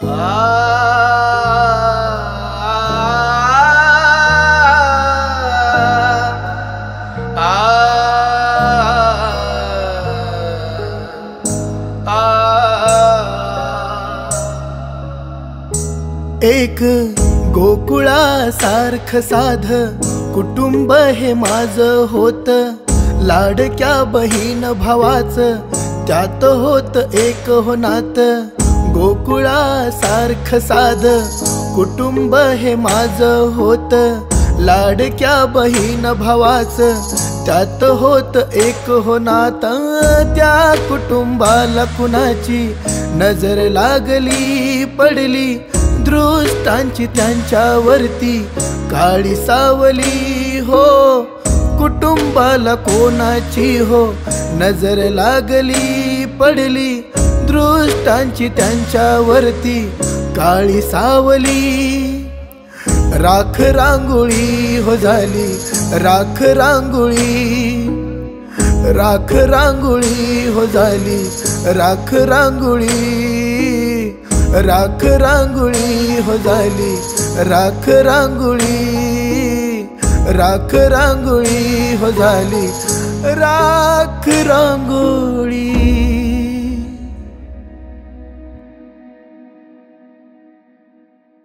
एक गोकुळासारखं साध कुटुंब हे माझं होत, लाडक्या बहीण भावाचं त्यात होत एक हो नात। गोकुळासारखं साध कुटुंब हे माझं होत, लाडक्या बहीण भावाचं त्यात होत एक हो नात। त्या कुटुंबाला कुणाची नजर लागली पडली, दृष्टांची त्यांच्यावरती काळी सावली हो। कुटुंबाला कोणाची हो नजर लागली पडली, दृष्टांची त्यांच्यावरती काळी सावली। राख रांगोळी हो झाली राख रांगोळी, राख रांगोळी हो झाली राख रांगोळी, राख रांगोळी हो झाली राख रांगोळी, राख रांगोळी हो झाली राख रांगोळी।